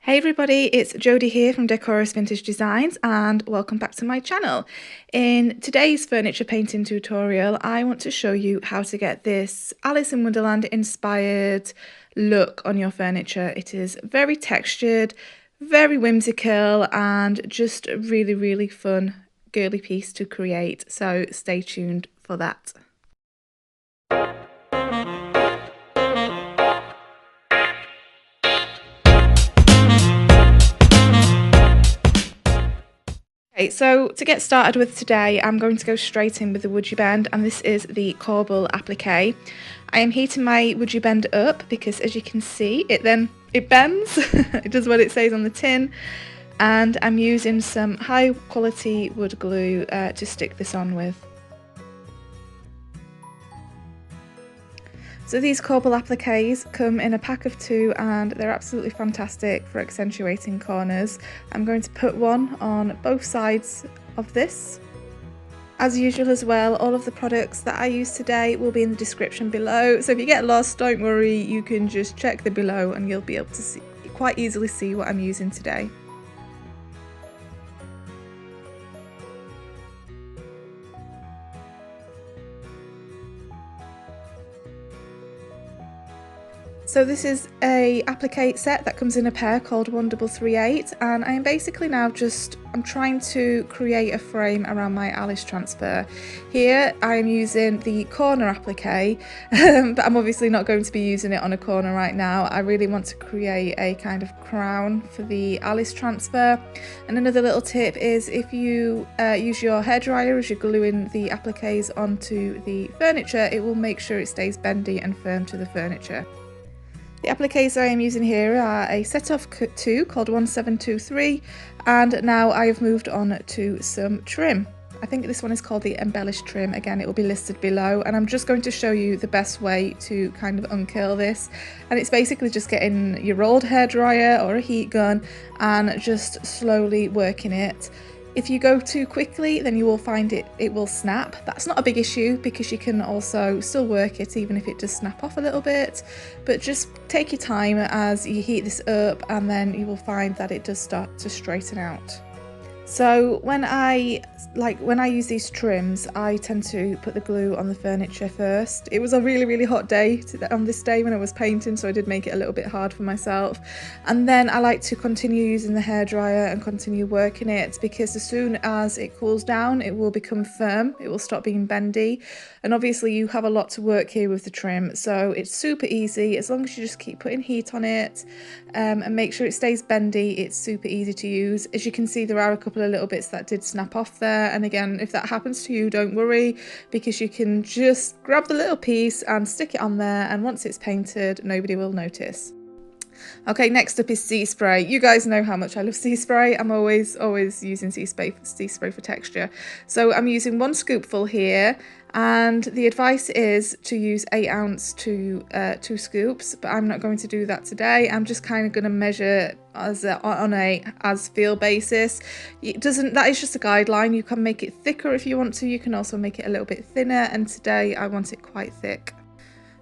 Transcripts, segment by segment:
Hey everybody, it's Jodie here from Decoris Vintage Designs and welcome back to my channel. In today's furniture painting tutorial, I want to show you how to get this Alice in Wonderland inspired look on your furniture. It is very textured, very whimsical and just a really fun girly piece to create, so stay tuned for that. Okay, so to get started with today, I'm going to go straight in with the WoodUBend, and this is the Cobalt Applique. I am heating my WoodUBend up because, as you can see, it bends. It does what it says on the tin, and I'm using some high quality wood glue to stick this on with. So these Cobalt Appliques come in a pack of 2 and they're absolutely fantastic for accentuating corners. I'm going to put one on both sides of this. As usual as well, all of the products that I use today will be in the description below, so if you get lost, don't worry, you can just check the below and you'll be able to quite easily see what I'm using today. So this is a applique set that comes in a pair called 138, and I am basically now I'm trying to create a frame around my Alice transfer. Here I am using the corner applique, but I'm obviously not going to be using it on a corner right now. I really want to create a kind of crown for the Alice transfer. And another little tip is if you use your hairdryer as you're gluing the appliques onto the furniture, it will make sure it stays bendy and firm to the furniture. The appliques I am using here are a set of 2 called 1723, and now I have moved on to some trim. I think this one is called the embellished trim. Again, it will be listed below, and I'm just going to show you the best way to kind of uncurl this, and it's basically just getting your old hairdryer or a heat gun and just slowly working it. If you go too quickly, then you will find it will snap. That's not a big issue because you can also still work it even if it does snap off a little bit, but just take your time as you heat this up and then you will find that it does start to straighten out. So when I use these trims, I tend to put the glue on the furniture first. It was a really hot day on this day when I was painting, so I did make it a little bit hard for myself. And then I like to continue using the hairdryer and continue working it, because as soon as it cools down, it will become firm, it will stop being bendy. And obviously you have a lot to work here with the trim, so it's super easy as long as you just keep putting heat on it and make sure it stays bendy. It's super easy to use. As you can see, there are a couple of little bits that did snap off there, and again, if that happens to you, don't worry, because you can just grab the little piece and stick it on there, and once it's painted, nobody will notice. Okay, next up is sea spray. You guys know how much I love sea spray. I'm always using sea spray for texture. So I'm using 1 scoopful here, and the advice is to use 8 ounce to 2 scoops, but I'm not going to do that today. I'm just kind of going to measure on a as feel basis. That is just a guideline. You can make it thicker if you want to. You can also make it a little bit thinner, and today I want it quite thick.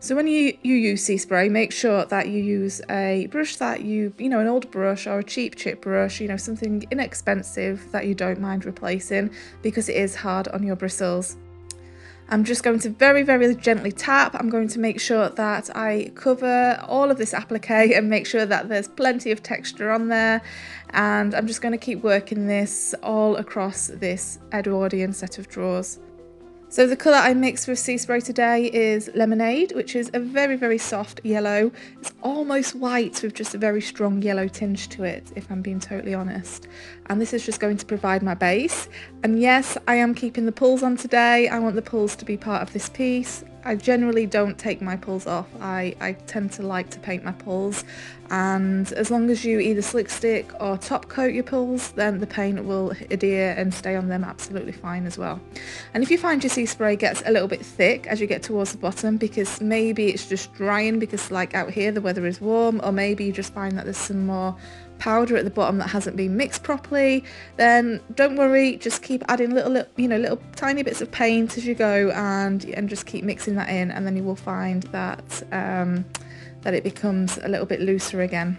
So when you use sea spray, make sure that you use a brush that an old brush or a cheap chip brush, something inexpensive that you don't mind replacing, because it is hard on your bristles. I'm just going to very gently tap. I'm going to make sure that I cover all of this applique and make sure that there's plenty of texture on there. And I'm just going to keep working this all across this Edwardian set of drawers. So the colour I mixed with sea spray today is Limeade, which is a very soft yellow. It's almost white with just a very strong yellow tinge to it, if I'm being totally honest. And this is just going to provide my base. And yes, I am keeping the pulls on today. I want the pulls to be part of this piece. I generally don't take my pulls off. I tend to like to paint my pulls, and as long as you either slick stick or top coat your pulls, then the paint will adhere and stay on them absolutely fine as well. And if you find your sea spray gets a little bit thick as you get towards the bottom, because maybe it's just drying because like out here the weather is warm, or maybe you just find that there's some more powder at the bottom that hasn't been mixed properly, then don't worry, just keep adding little tiny bits of paint as you go, and just keep mixing that in, and then you will find that that it becomes a little bit looser again.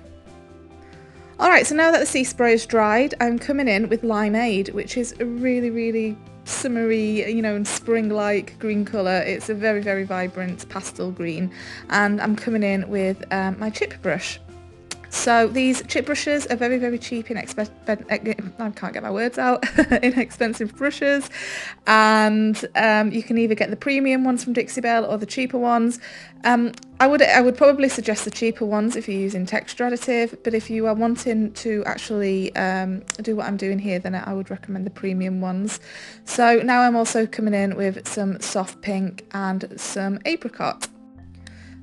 Alright, so now that the sea spray is dried, I'm coming in with Limeade, which is a really, really summery, you know, and spring-like green colour. It's a very, very vibrant pastel green, and I'm coming in with my chip brush. So these chip brushes are very, very cheap, I can't get my words out, inexpensive brushes, and you can either get the premium ones from Dixie Belle or the cheaper ones. I would probably suggest the cheaper ones if you're using texture additive, but if you are wanting to actually do what I'm doing here, then I would recommend the premium ones. So now I'm also coming in with some soft pink and some apricot.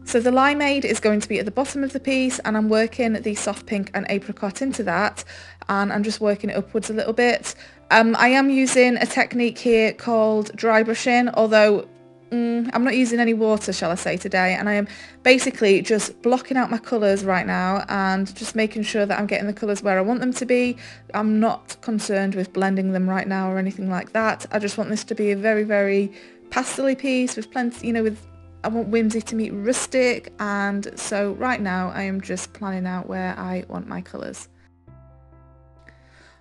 So the Limeade is going to be at the bottom of the piece, and I'm working the soft pink and apricot into that, and I'm just working it upwards a little bit. I am using a technique here called dry brushing, although I'm not using any water, shall I say, today, and I am basically just blocking out my colours right now and just making sure that I'm getting the colours where I want them to be. I'm not concerned with blending them right now or anything like that. I just want this to be a very, very pastel-y piece with plenty, you know, I want whimsy to meet rustic, and so right now I am just planning out where I want my colours.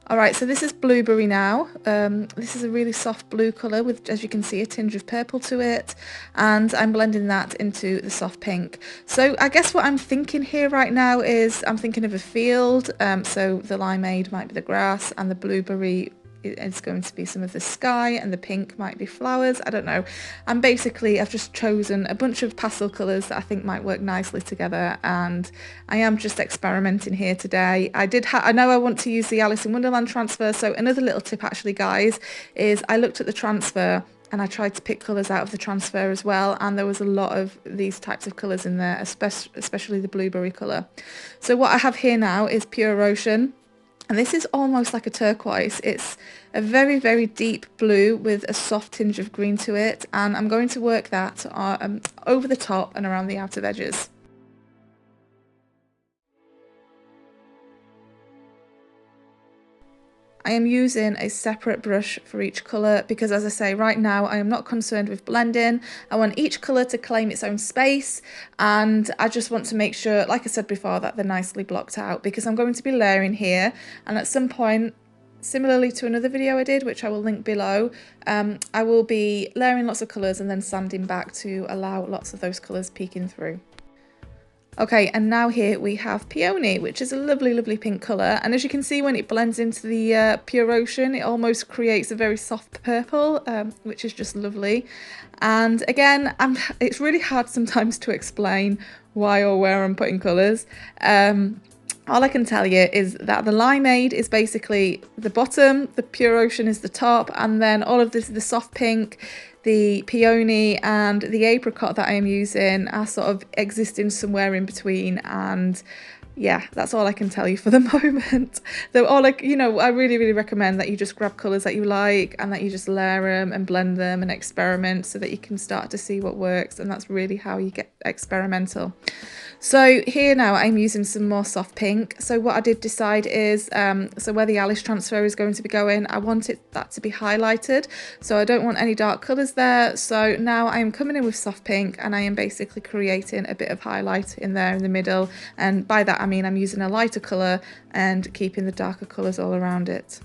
Alright, so this is blueberry now. This is a really soft blue colour with, as you can see, a tinge of purple to it, and I'm blending that into the soft pink. So I guess what I'm thinking here right now is I'm thinking of a field, so the Limeade might be the grass and the blueberry is going to be some of the sky, and the pink might be flowers. I don't know. I've just chosen a bunch of pastel colours that I think might work nicely together, and I am just experimenting here today. I know I want to use the Alice in Wonderland transfer, so another little tip actually, guys, is I looked at the transfer and I tried to pick colours out of the transfer as well, and there was a lot of these types of colours in there, especially the blueberry colour. So what I have here now is Pure Ocean. And this is almost like a turquoise. It's a very, very deep blue with a soft tinge of green to it. And I'm going to work that over the top and around the outer edges. I am using a separate brush for each colour because, as I say, right now I am not concerned with blending. I want each colour to claim its own space, and I just want to make sure, like I said before, that they're nicely blocked out, because I'm going to be layering here, and at some point, similarly to another video I did, which I will link below, I will be layering lots of colours and then sanding back to allow lots of those colours peeking through. Okay, and now here we have Peony, which is a lovely, lovely pink colour. And as you can see, when it blends into the Pure Ocean, it almost creates a very soft purple, which is just lovely. And again, it's really hard sometimes to explain why or where I'm putting colours. All I can tell you is that the Limeade is basically the bottom, the Pure Ocean is the top, and then all of this, the soft pink, the peony and the apricot that I am using are sort of existing somewhere in between, and yeah, that's all I can tell you for the moment. Though I really, really recommend that you just grab colours that you like and that you just layer them and blend them and experiment so that you can start to see what works, and that's really how you get experimental. So here now I'm using some more soft pink. So what I did decide is, so where the Alice transfer is going to be going, I want that to be highlighted. So I don't want any dark colours there. So now I am coming in with soft pink, and I am basically creating a bit of highlight in there in the middle. And by that I mean I'm using a lighter colour and keeping the darker colours all around it.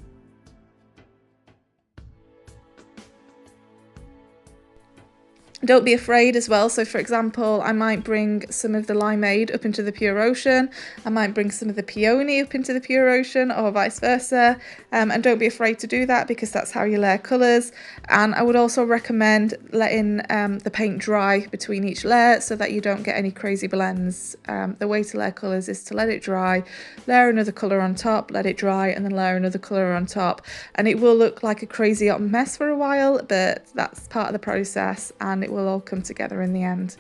Don't be afraid as well. So for example, I might bring some of the Limeade up into the Pure Ocean, I might bring some of the Peony up into the Pure Ocean, or vice versa, and don't be afraid to do that, because that's how you layer colours. And I would also recommend letting the paint dry between each layer so that you don't get any crazy blends. The way to layer colours is to let it dry, layer another colour on top, let it dry, and then layer another colour on top, and it will look like a crazy hot mess for a while, but that's part of the process, and it will all come together in the end.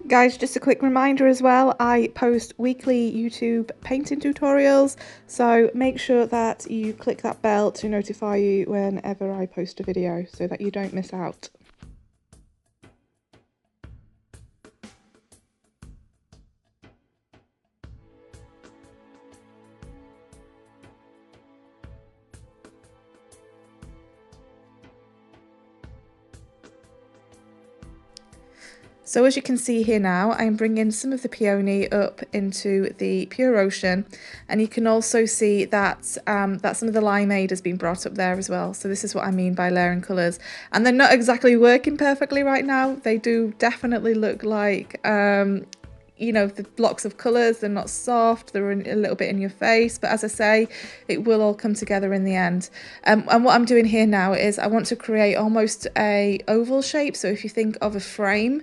Guys, just a quick reminder as well, I post weekly YouTube painting tutorials, so make sure that you click that bell to notify you whenever I post a video so that you don't miss out. So as you can see here now, I'm bringing some of the peony up into the pure ocean, and you can also see that that some of the limeade has been brought up there as well. So this is what I mean by layering colours, and they're not exactly working perfectly right now. They do definitely look like you know, the blocks of colours, they're not soft, they're a little bit in your face, but as I say, it will all come together in the end. And what I'm doing here now is I want to create almost a oval shape, so if you think of a frame,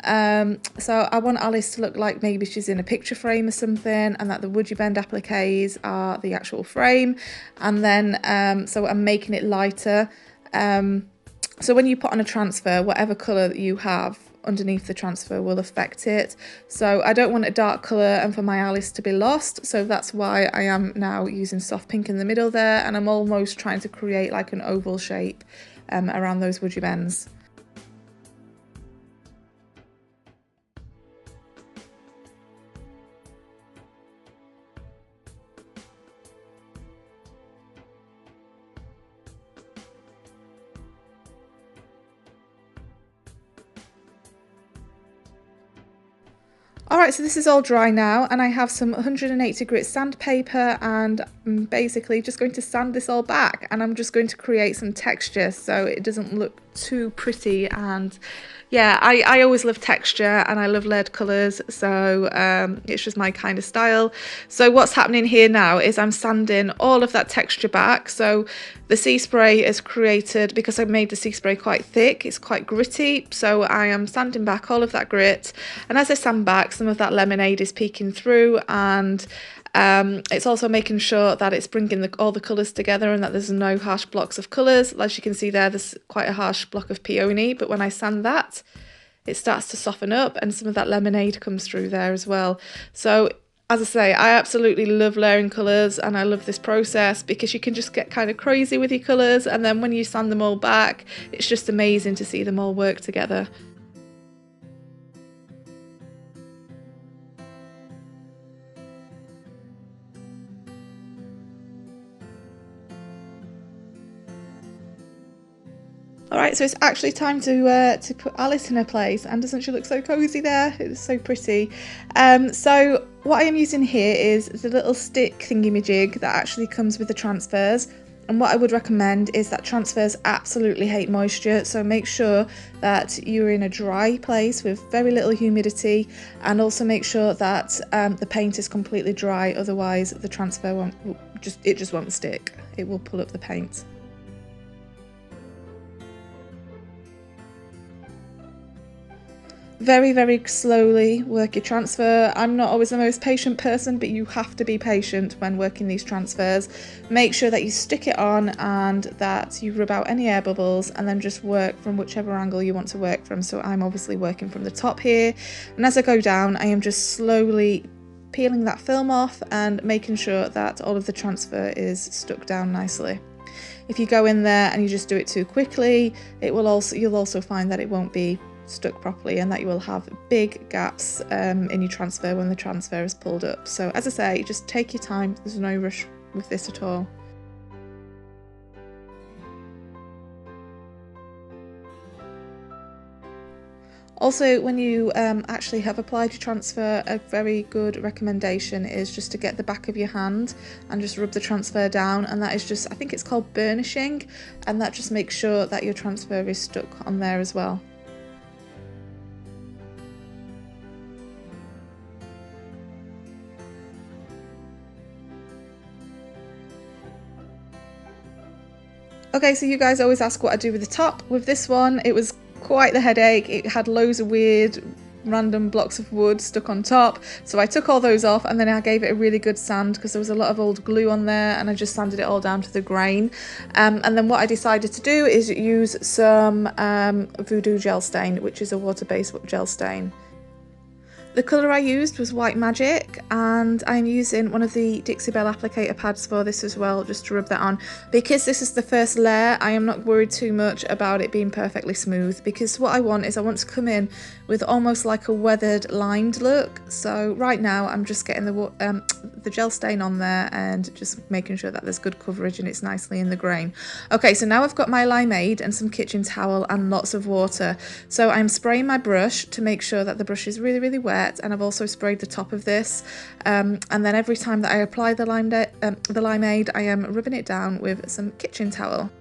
so I want Alice to look like maybe she's in a picture frame or something, and that the WoodUBend appliques are the actual frame, and then so I'm making it lighter. So when you put on a transfer, whatever colour that you have underneath the transfer will affect it. So I don't want a dark colour and for my Alice to be lost, so that's why I am now using soft pink in the middle there, and I'm almost trying to create like an oval shape around those WoodUBends. Alright, so this is all dry now, and I have some 180 grit sandpaper, and I'm basically just going to sand this all back, and I'm just going to create some texture so it doesn't look too pretty. And yeah, I always love texture and I love layered colours, so it's just my kind of style. So what's happening here now is I'm sanding all of that texture back. So the sea spray is created, because I made the sea spray quite thick, it's quite gritty, so I am sanding back all of that grit, and as I sand back, some of that lemonade is peeking through, and it's also making sure that it's bringing all the colours together and that there's no harsh blocks of colours. As you can see there's quite a harsh block of peony, but when I sand that, it starts to soften up and some of that lemonade comes through there as well. So as I say, I absolutely love layering colours, and I love this process because you can just get kind of crazy with your colours, and then when you sand them all back, it's just amazing to see them all work together. Alright, so it's actually time to put Alice in her place, and doesn't she look so cosy there? It's so pretty. So what I am using here is the little stick thingy-majig that actually comes with the transfers, and what I would recommend is that transfers absolutely hate moisture, so make sure that you're in a dry place with very little humidity, and also make sure that the paint is completely dry, otherwise the transfer just won't stick. It will pull up the paint. Very, very slowly work your transfer. I'm not always the most patient person, but you have to be patient when working these transfers. Make sure that you stick it on and that you rub out any air bubbles, and then just work from whichever angle you want to work from. So I'm obviously working from the top here, and as I go down I am just slowly peeling that film off and making sure that all of the transfer is stuck down nicely. If you go in there and you just do it too quickly, you'll also find that it won't be stuck properly, and that you will have big gaps in your transfer when the transfer is pulled up. So as I say, just take your time, there's no rush with this at all. Also, when you actually have applied your transfer, a very good recommendation is just to get the back of your hand and just rub the transfer down, and that is just, I think it's called burnishing, and that just makes sure that your transfer is stuck on there as well. Okay, so you guys always ask what I do with the top. With this one, it was quite the headache. It had loads of weird random blocks of wood stuck on top, so I took all those off, and then I gave it a really good sand because there was a lot of old glue on there, and I just sanded it all down to the grain. And then what I decided to do is use some Voodoo gel stain, which is a water-based gel stain. The colour I used was White Magic, and I'm using one of the Dixie Belle applicator pads for this as well, just to rub that on. Because this is the first layer, I am not worried too much about it being perfectly smooth, because what I want to come in with almost like a weathered, lined look. So right now I'm just getting the gel stain on there and just making sure that there's good coverage and it's nicely in the grain. Okay, so now I've got my Limeade and some kitchen towel and lots of water. So I'm spraying my brush to make sure that the brush is really, really wet. And I've also sprayed the top of this, and then every time that I apply the Limeade, I am rubbing it down with some kitchen towel.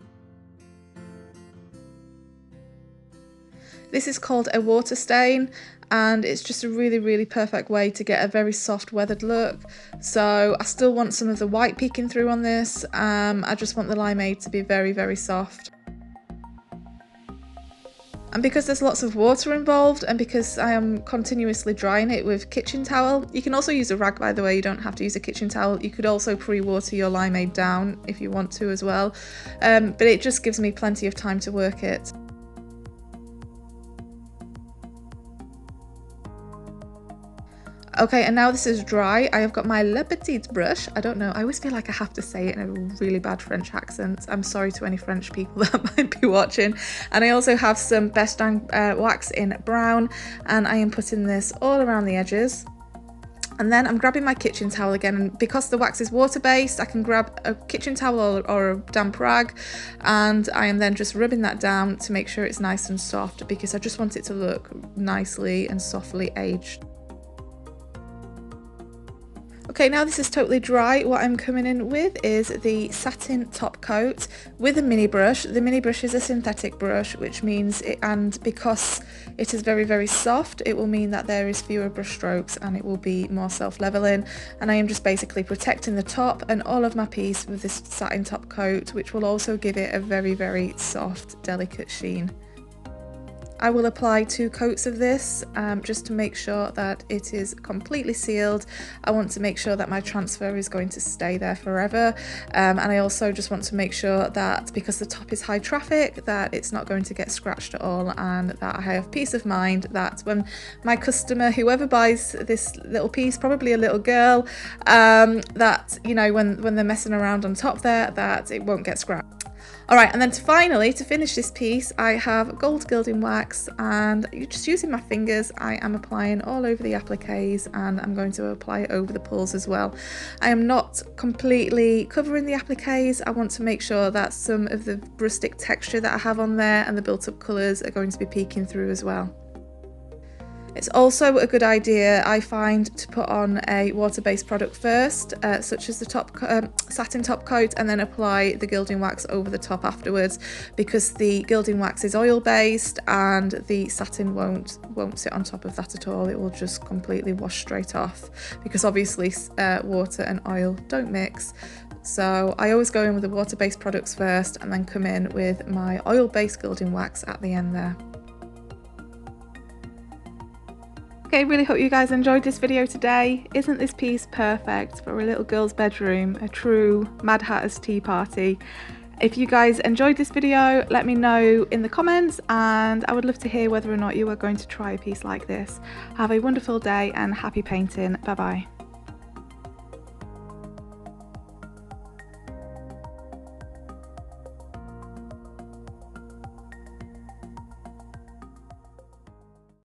This is called a water stain, and it's just a really, really perfect way to get a very soft weathered look. So I still want some of the white peeking through on this. I just want the Limeade to be very, very soft. And because there's lots of water involved, and because I am continuously drying it with kitchen towel, you can also use a rag, by the way, you don't have to use a kitchen towel. You could also pre-water your Limeade down if you want to as well, but it just gives me plenty of time to work it. Okay, and now this is dry. I have got my Le Petit brush. I don't know, I always feel like I have to say it in a really bad French accent. I'm sorry to any French people that might be watching. And I also have some Best Dang wax in brown, and I am putting this all around the edges. And then I'm grabbing my kitchen towel again, and because the wax is water-based, I can grab a kitchen towel or a damp rag, and I am then just rubbing that down to make sure it's nice and soft, because I just want it to look nicely and softly aged. Okay, now this is totally dry. What I'm coming in with is the Satin Top Coat with a mini brush. The mini brush is a synthetic brush, which means and because it is very, very soft, it will mean that there is fewer brush strokes and it will be more self-leveling. And I am just basically protecting the top and all of my piece with this Satin Top Coat, which will also give it a very, very soft, delicate sheen. I will apply 2 coats of this just to make sure that it is completely sealed. I want to make sure that my transfer is going to stay there forever, and I also just want to make sure that because the top is high traffic, that it's not going to get scratched at all, and that I have peace of mind that when my customer, whoever buys this little piece, probably a little girl, that, you know, when they're messing around on top there, that it won't get scratched. Alright, and then to finish this piece, I have gold gilding wax, and just using my fingers, I am applying all over the appliques, and I'm going to apply it over the pulls as well. I am not completely covering the appliques. I want to make sure that some of the rustic texture that I have on there and the built-up colours are going to be peeking through as well. It's also a good idea, I find, to put on a water-based product first, such as the Satin Top Coat, and then apply the gilding wax over the top afterwards, because the gilding wax is oil-based and the satin won't sit on top of that at all. It will just completely wash straight off, because obviously water and oil don't mix. So I always go in with the water-based products first and then come in with my oil-based gilding wax at the end there. Okay, really hope you guys enjoyed this video today. Isn't this piece perfect for a little girl's bedroom, a true Mad Hatter's tea party? If you guys enjoyed this video, let me know in the comments, and I would love to hear whether or not you are going to try a piece like this. Have a wonderful day and happy painting. Bye bye.